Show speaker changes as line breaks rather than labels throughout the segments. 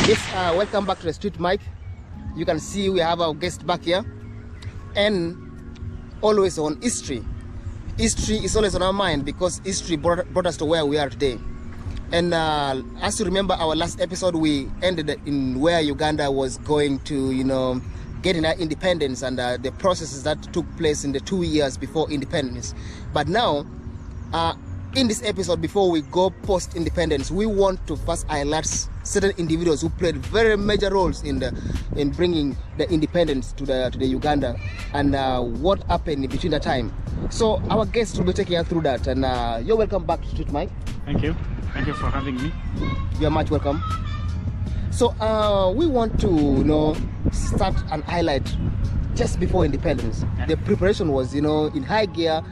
Yes, welcome back to the Street Mic. You can see we have our guest back here, and always on history. History is always on our mind because history brought us to where we are today. And as you remember, our last episode, we ended in where Uganda was going to, getting that independence and the processes that took place in the 2 years before independence. But now, in this episode, before we go post-independence, we want to first highlight certain individuals who played very major roles in bringing the independence to the Uganda, and what happened in between that time. So our guest will be taking us through that, and you're welcome back to Street Mic.
Thank you for having me.
You're much welcome. So we want to start and highlight just before independence. Yeah. The preparation was in high gear.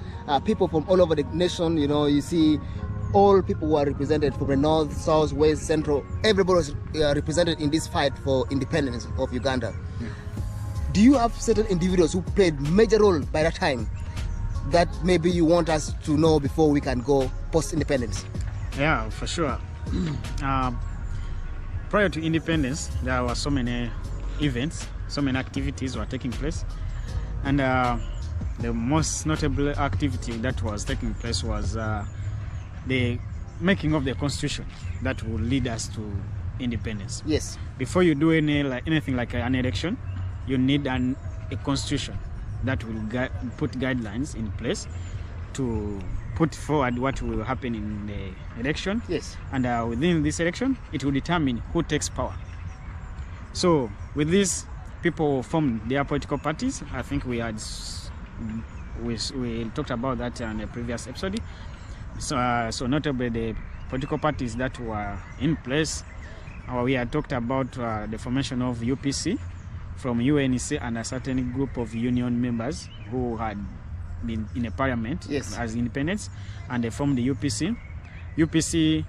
People from all over the nation, you see all people were represented from the north, south, west, central. Everybody was represented in this fight for independence of Uganda. Yeah. Do you have certain individuals who played major role by that time that maybe you want us to know before we can go post-independence?
Yeah, for sure. Prior to independence, there were so many events, so many activities were taking place, and the most notable activity that was taking place was the making of the constitution that will lead us to independence.
Yes.
Before you do anything like an election, you need a constitution that will put guidelines in place to put forward what will happen in the election.
Yes. And
within this election, it will determine who takes power. So with this, people formed their political parties. I think we talked about that in the previous episode. So notably the political parties that were in place, we had talked about the formation of UPC from UNC and a certain group of union members who had been in a parliament. Yes. As independents, and they formed the UPC. UPC,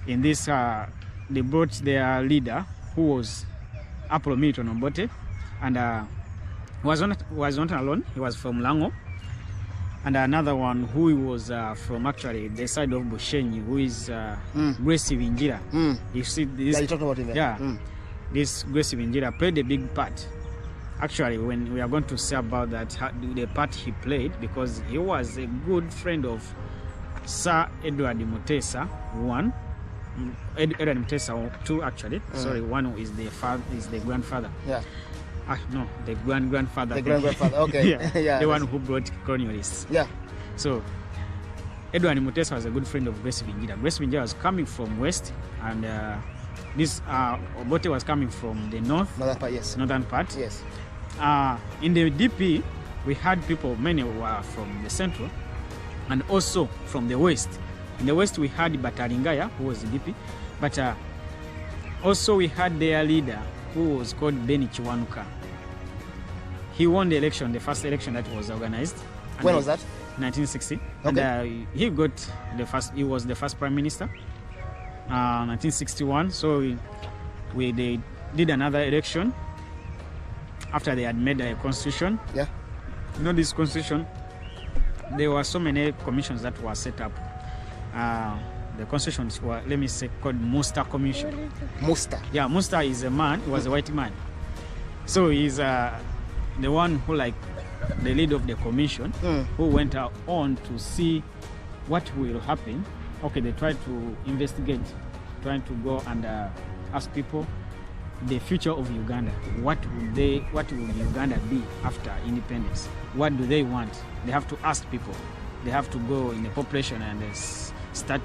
in this, they brought their leader, who was Apollo Milton Obote, and was not alone. He was from Lango, and another one who was from actually the side of Bushenyi, who is Grace Vinjira. You see this?
Yeah, you talked about him.
Yeah, this Grace Vinjira played a big part. Actually, when we are going to say about that, the part he played, because he was a good friend of Sir Edward Mutesa one, Edward Mutesa two actually. Sorry, one is the grandfather.
Yeah.
No, the grandfather.
The grandfather. Okay.
Yeah. Yeah. The one who brought colonialists.
Yeah.
So Edward Mutesa was a good friend of Grace Vinjira. Grace Vinjira was coming from west, and this Obote was coming from the north.
Northern part, yes.
Northern part.
Yes.
In the DP, we had people, many were from the central and also from the west. In the west, we had Bataringaya, who was the DP, but also we had their leader, who was called Beni Chiwanuka. He won the election, the first election that was organized.
When was that?
1960.
Okay.
And he got he was the first prime minister. 1961. So they did another election after they had made a constitution.
Yeah.
This constitution, there were so many commissions that were set up. The constitutions were, let me say, called Muster Commission.
Muster?
Yeah, Muster is a man, he was a white man. So he's the one who, like, the leader of the commission, who went on to see what will happen. Okay, they tried to investigate, trying to go and ask people the future of Uganda. What will Uganda be after independence? What do they want? They have to ask people. They have to go in the population and start,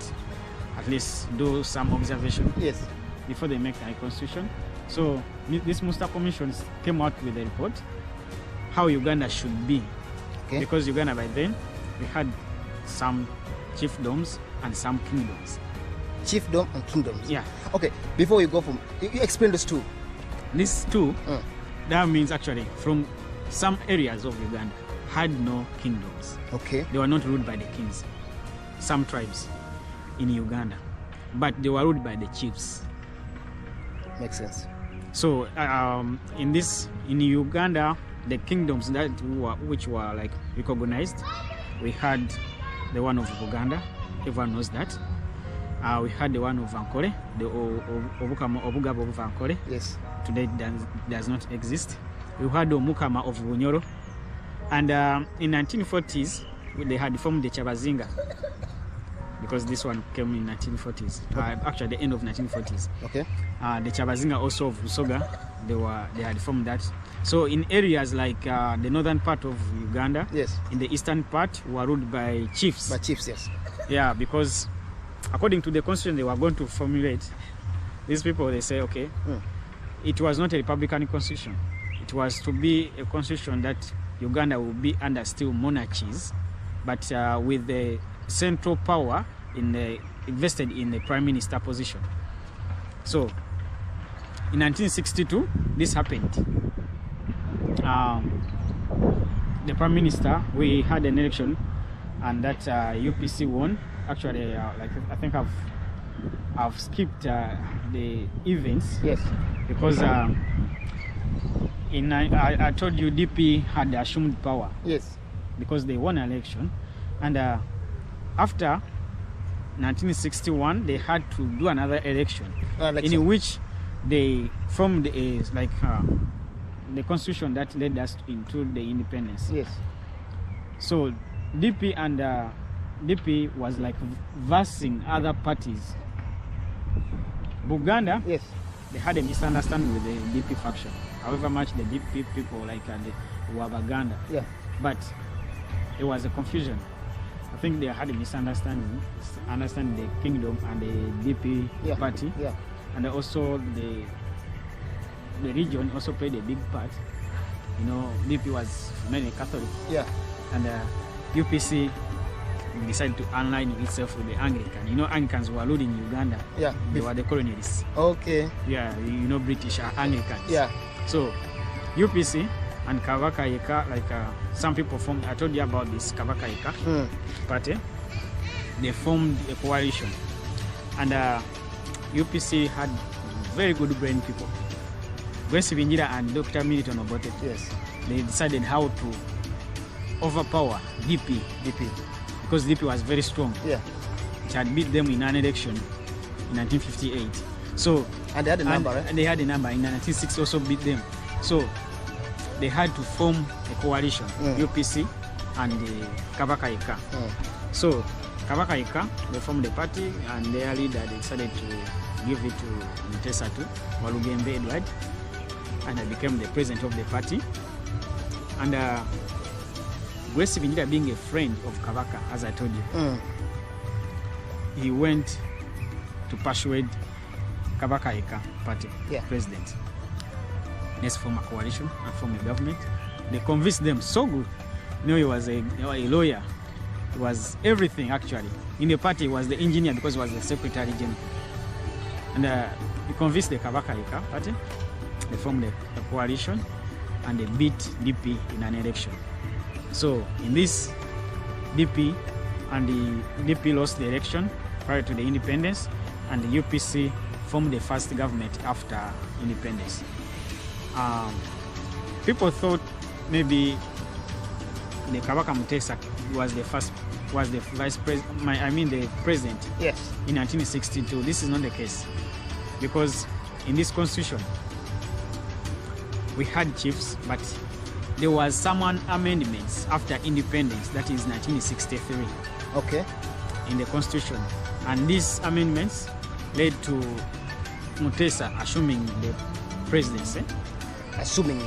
at least do some observation.
Yes.
Before they make a constitution. So this Muster Commission came out with a report how Uganda should be. Okay. Because Uganda by then, we had some chiefdoms and some kingdoms.
Chiefdom and kingdoms.
Yeah.
Okay. Before you go from, you explain those two.
These two, that means actually from some areas of Uganda had no kingdoms.
Okay.
They were not ruled by the kings. Some tribes in Uganda, but they were ruled by the chiefs.
Makes sense.
So in Uganda, the kingdoms which were like recognized, we had the one of Uganda. Everyone knows that. We had the one of Ankole, the Obugabo of Ankole.
Yes.
Today does not exist. We had the Omukama of Bunyoro. And in 1940s, they had formed the Chabazinga. Because this one came in 1940s. Actually, the end of 1940s.
Okay.
The Chabazinga also of Busoga, they had formed that. So in areas like the northern part of Uganda,
yes,
in the eastern part were ruled by chiefs.
By chiefs, yes.
Yeah, because according to the constitution they were going to formulate, these people, they say, okay, it was not a republican constitution. It was to be a constitution that Uganda will be under still monarchies, but with the central power invested in the prime minister position. So in 1962, this happened. The prime minister, we had an election, and that UPC won. Actually, like I think I've skipped the events.
Yes.
Because I told you DP had assumed power.
Yes.
Because they won an election, and after 1961, they had to do another election. In which they formed the constitution that led us into the independence.
Yes.
So DP and DP was like versing other parties. Buganda,
yes,
they had a misunderstanding with the DP faction. However much the DP people like were Baganda.
Yeah.
But it was a confusion. I think they had a misunderstanding, understand the kingdom and the DP party.
Yeah.
And also the region also played a big part. You know, DP was mainly Catholic.
Yeah.
And UPC decided to align itself with the Anglican. You know, Anglicans were ruled in Uganda.
Yeah.
They were the colonialists.
Okay.
Yeah, you know, British are Anglicans.
Yeah.
So UPC and Kabaka Yeka, like some people formed, I told you about this Kabaka Yeka party. They formed a coalition. And UPC had very good brain people. Grace Binjira and Dr. Militon Obote.
Yes.
They decided how to overpower DP. Because DP was very strong.
Yeah.
It had beat them in an election in 1958. So
and they had a number, right?
And they had a number. In 1960 also beat them. So they had to form a coalition, UPC and the Kabaka Yeka. So Kabaka Yeka, they formed the party, and their leader, they decided to give it to Mutesatu Walugembe Edward, and I became the president of the party. And Grace Binjira, being a friend of Kabaka, as I told you, he went to persuade Kabaka Yeka party president. Let's form a coalition and form a government. They convinced them so good. You know, he was a lawyer. He was everything actually. In the party, he was the engineer because he was the secretary general. And he convinced the Kabaka Yeka party. They formed a coalition and they beat DP in an election. So in this, DP lost the election prior to the independence, and the UPC formed the first government after independence. People thought maybe the Kabaka Mutesa was the vice president, the president.
Yes.
In 1962. This is not the case, because in this constitution we had chiefs, but there was some amendments after independence, that is 1963.
Okay.
In the constitution, and these amendments led to Mutesa assuming the presidency.
Assuming.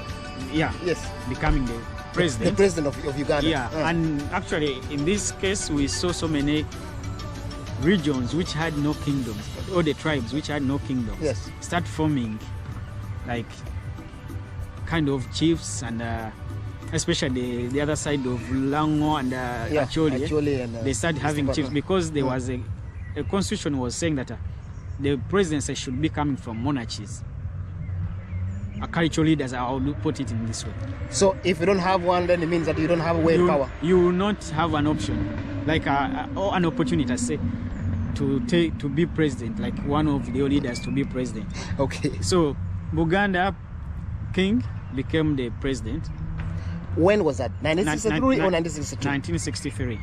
Yeah.
Yes.
Becoming the president.
The president of Uganda.
Yeah. And actually, in this case, we saw so many regions which had no kingdoms, or the tribes which had no kingdoms,
yes,
start forming like kind of chiefs, and especially the other side of Lango and Acholi, and they started having chiefs, because there was a constitution was saying that the presidency should be coming from monarchies. A cultural leaders, I will put it in this way. So
if you don't have one, then it means that you don't have a way of power.
You will not have an option, like or an opportunity, I say, to be president, like one of the leaders to be president.
Okay.
So Buganda king became the president.
When was that? 1963 or 1962?
1963.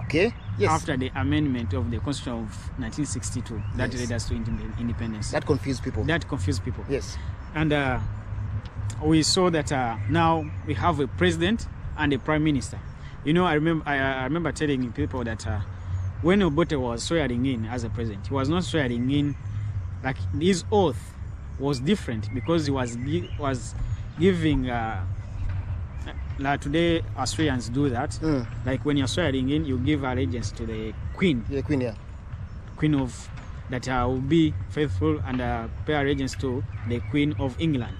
Okay. Yes.
After the amendment of the Constitution of 1962, that
Yes.
led us to independence.
That confused people.
That confused people.
Yes.
And we saw that now we have a president and a prime minister. You know, I remember telling people that when Obote was swearing in as a president, he was not swearing in, like his oath was different because he was giving. Like today, Australians do that. Like when you're swearing in, you give allegiance to the Queen.
Yeah, Queen. Yeah.
Queen of that will be faithful and pay allegiance to the Queen of England.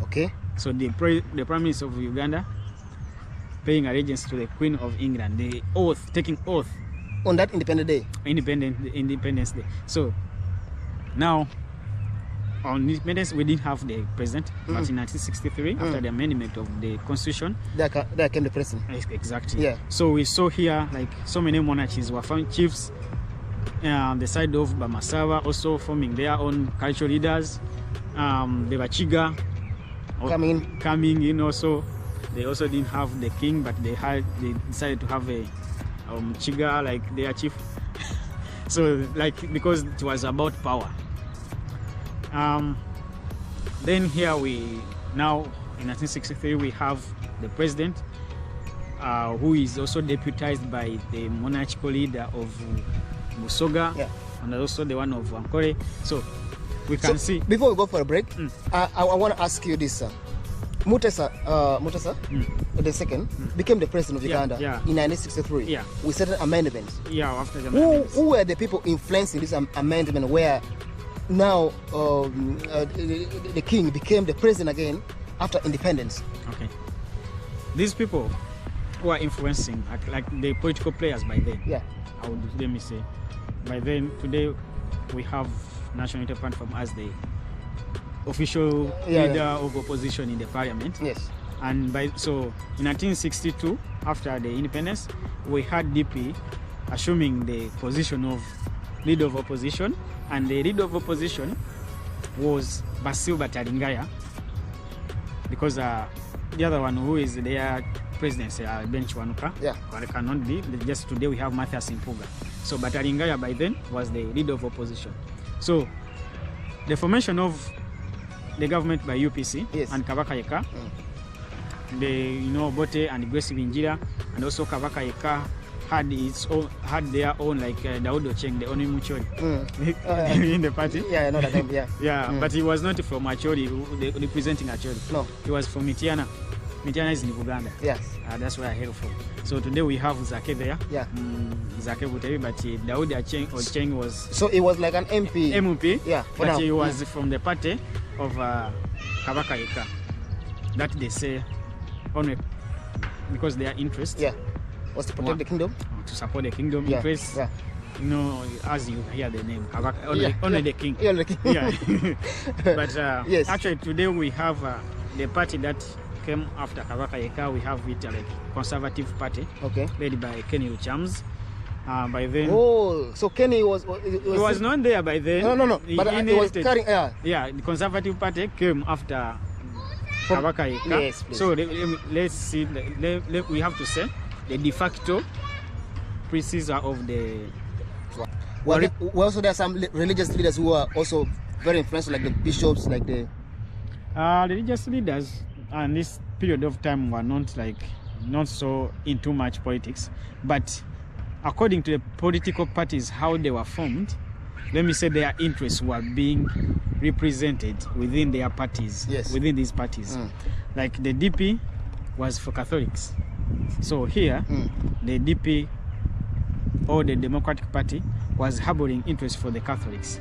Okay.
So the Prime Minister of Uganda paying allegiance to the Queen of England. The oath, taking oath
On that Independence Day.
Independence Day. So now on independence we didn't have the president, but in 1963, after the amendment of the Constitution,
There came the president.
exactly.
Yeah.
So we saw here like so many monarchies were found chiefs on the side of Bamasawa, also forming their own cultural leaders. The Bachiga coming in also. They also didn't have the king, but they decided to have a Chiga like their chief. So like because it was about power. Then here now in 1963 we have the president who is also deputized by the monarchical leader of Busoga, and also the one of Ankole. So we can see.
Before we go for a break, I want to ask you this. Mutesa the second became the president of Uganda in 1963 with certain amendments.
Yeah, after the amendments.
Who were the people influencing this amendment where now the king became the president again after independence?
Okay. These people who are influencing like the political players by then.
Yeah.
Let me say. By then, today we have National Unity Platform as the official leader of opposition in the parliament.
Yes.
And so in 1962, after the independence, we had DP assuming the position of leader of opposition, and the leader of opposition was Basil Batalingaya, because the other one who is their president, Ben Chwanuka, cannot be. Just today we have Mathias Impuga. So Batalingaya by then was the leader of opposition. So the formation of the government by UPC and Kabaka Yeka, Bote and Grace Binjira, and also Kabaka Yeka had their own like Daud Ocheng, the only Muchori in the party.
Yeah, I know that name. Yeah.
But he was not from Acholi, representing Acholi.
No,
he was from Mitiana. Mitiana is in Uganda.
Yes.
That's where I hail from. So today we have Zake there.
Yeah.
Zake Buteri, but Daud Ocheng was.
So it was like an MP.
MP.
Yeah.
But he was from the party of Kabaka Yeka. That they say only because their interest.
Yeah. Was to protect the kingdom.
To support the kingdom interest.
Yeah.
You know, as you hear the name, Kabaka, only the king.
Yeah, the king.
Yeah. But actually today we have the party that came after Kabaka Yeka. We have it like Conservative Party, led by Kenny Uchams. By then,
so Kenny was
he was not there by then.
No. But he was carrying.
Yeah, the Conservative Party came after Kabaka Yeka.
Yes, please.
So let's see. We have to say the de facto predecessor of the.
Well, also there are some religious leaders who are also very influential, like the bishops, like the
religious leaders. And this period of time were not so in too much politics, but according to the political parties, how they were formed, let me say their interests were being represented within their parties, within these parties. Like the DP was for Catholics. So here, the DP or the Democratic Party was harboring interest for the Catholics.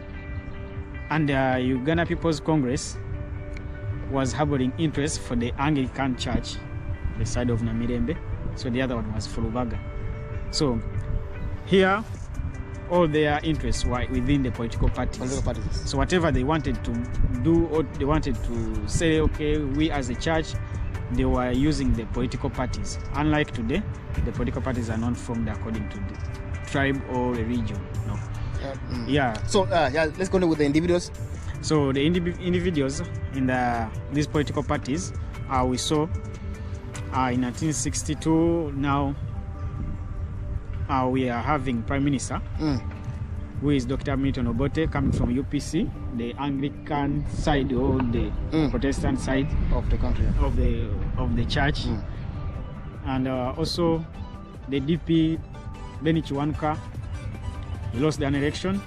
And the Uganda People's Congress was harboring interest for the Anglican Church, the side of Namirembe. So the other one was for Lubaga. So here, all their interests were within the political parties. So whatever they wanted to do, or they wanted to say, okay, we as a church, they were using the political parties. Unlike today, the political parties are not formed according to the tribe or religion. No.
So let's go with the individuals.
So the individuals in these political parties, we saw in 1962 now we are having Prime Minister, who is Dr. Milton Obote, coming from UPC, the Anglican side or the Protestant side
of the country,
of the church, and also the DP Benny Chiwanuka. He lost an election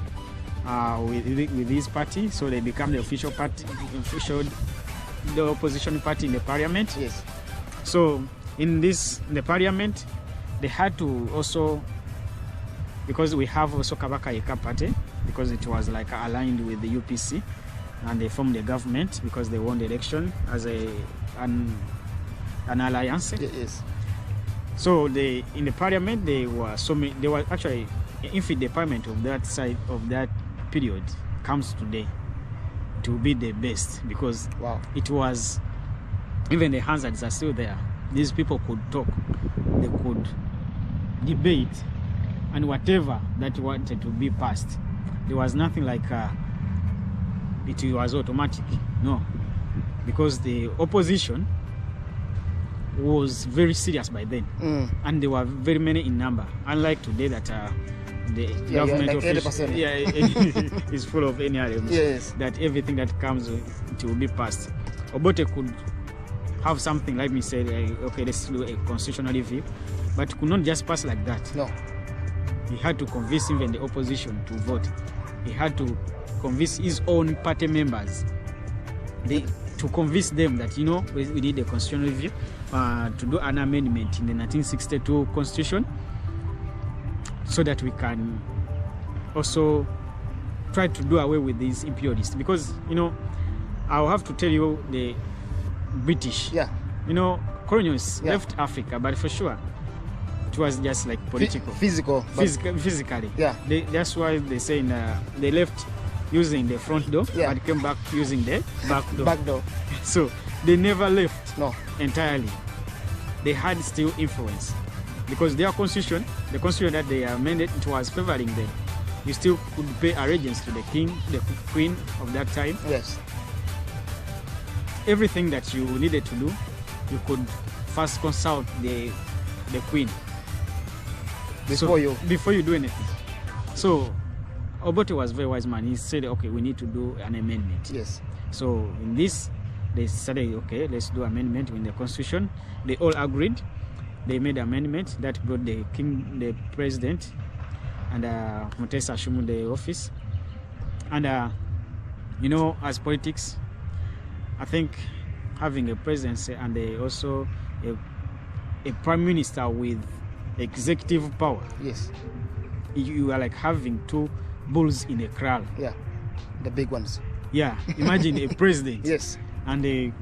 with his party, so they become the official party, the opposition party in the parliament.
Yes.
So in the parliament, they had to also, because we have also Kabaka Eka party, because it was like aligned with the UPC, and they formed the government because they won the election as an alliance.
Yes.
So in the parliament they were actually, if the parliament of that side of that period comes today, to be the best, because it was, even the hazards are still there. These people could talk, they could debate, and whatever that wanted to be passed, there was nothing like it was automatic. No, because the opposition was very serious by then, and there were very many in number, unlike today that the government
like
official,
80%.
is full of any items.
Yes.
That everything that comes, it will be passed. Obote could have something like me say, okay, let's do a constitutional review, but could not just pass like that.
No.
He had to convince even the opposition to vote. He had to convince his own party members, to convince them that, you know, we need a constitutional review, to do an amendment in the 1962 constitution, so that we can also try to do away with these imperialists. Because, you know, I'll have to tell you, the British, you know, colonials left Africa, but for sure it was just like political, physically.
Yeah.
That's why they say they left using the front door, but came back using the back door. So they never left entirely. They had still influence, because their constitution, the constitution that they amended, it was favoring them. You still could pay allegiance to the king, the queen of that time.
Yes.
Everything that you needed to do, you could first consult the queen before you do anything. So Obote was a very wise man. He said, okay, we need to do an amendment.
Yes.
So in this, they said, okay, let's do amendment in the constitution. They all agreed. They made amendment that brought the king, the president, and Mutesa Shumu the office. And you know, as politics, I think having a presidency and also a prime minister with executive power.
Yes.
You are like having two bulls in a corral.
Yeah, the big ones.
Yeah, imagine a president.
Yes.
And a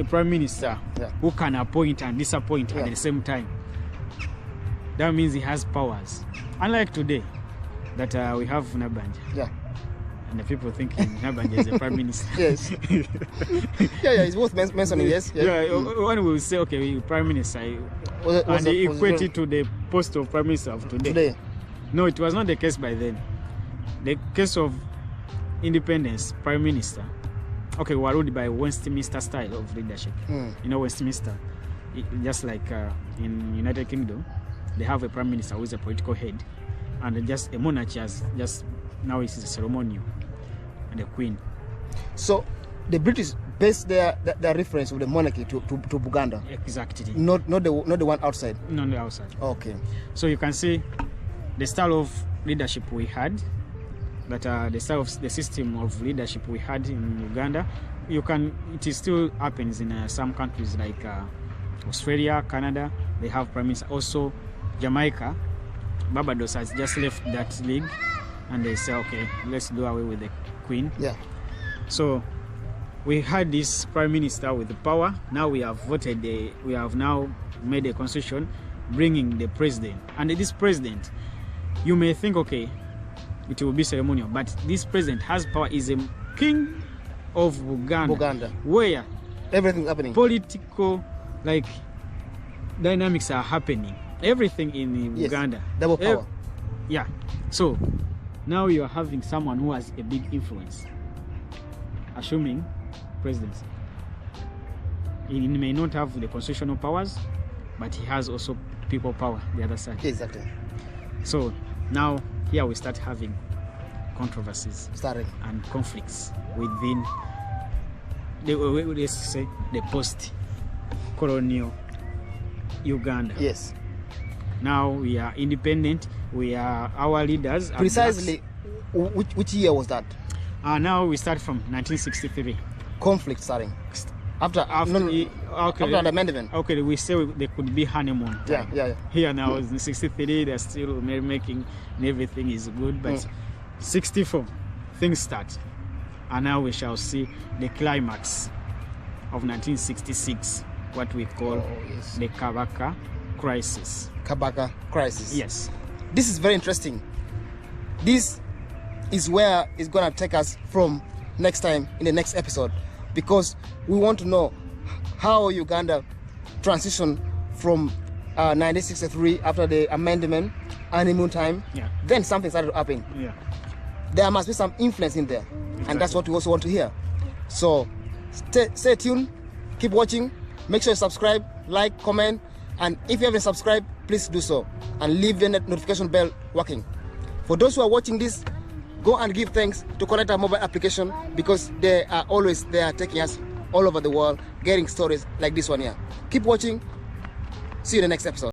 prime minister who can appoint and disappoint at the same time. That means he has powers. Unlike today, that we have Nabanja. Yeah. And the people thinking Nabanja is a prime minister.
Yes. It's worth mentioning. Yes.
One will say, okay, prime minister, and he equated to the post of prime minister of today. No, it was not the case by then. The case of independence, prime minister, okay, were ruled by Westminster style of leadership. You know, Westminster, just like in United Kingdom, they have a prime minister who is a political head, and just a monarchy as just now is a ceremonial, and the queen.
So the British based their reference of the monarchy to Buganda.
Exactly.
Not the one outside.
Not the outside.
Okay.
So you can see the style of leadership we had, that the style of the system of leadership we had in Uganda. It still happens in some countries like Australia, Canada. They have prime minister. Also, Jamaica, Barbados has just left that league, and they say, okay, let's do away with the queen.
Yeah.
So we had this prime minister with the power. Now we have voted. We have now made a constitution, bringing the president. And this president, you may think, okay, it will be ceremonial, but this president has power. Is a king of Uganda, where
everything's happening.
Political, like, dynamics are happening. Everything in Uganda.
Double power.
Yeah. So now you are having someone who has a big influence, assuming presidency. He may not have the constitutional powers, but he has also people power, the other side.
Exactly.
So now here we start having controversies and conflicts within let's say the post-colonial Uganda.
Yes.
Now we are independent. We are our leaders.
Precisely, which year was that?
Now we start from 1963.
Conflict starting after the amendment.
Okay, we say there could be honeymoon time.
Yeah.
Here now in 63, they're still making and everything is good, but 64 things start, and now we shall see the climax of 1966, what we call the Kabaka crisis.
Kabaka crisis.
Yes.
This is very interesting. This is where it's gonna take us from next time in the next episode, because we want to know how Uganda transitioned from 1963 after the amendment, honeymoon time.
Yeah.
Then something started happening.
Yeah.
There must be some influence in there.
Exactly.
And that's what we also want to hear. So stay tuned, keep watching, make sure you subscribe, like, comment, and if you haven't subscribed, please do so and leave the notification bell working. For those who are watching this, go and give thanks to Connect our mobile application, because they are always there taking us all over the world, getting stories like this one here. Keep watching. See you in the next episode.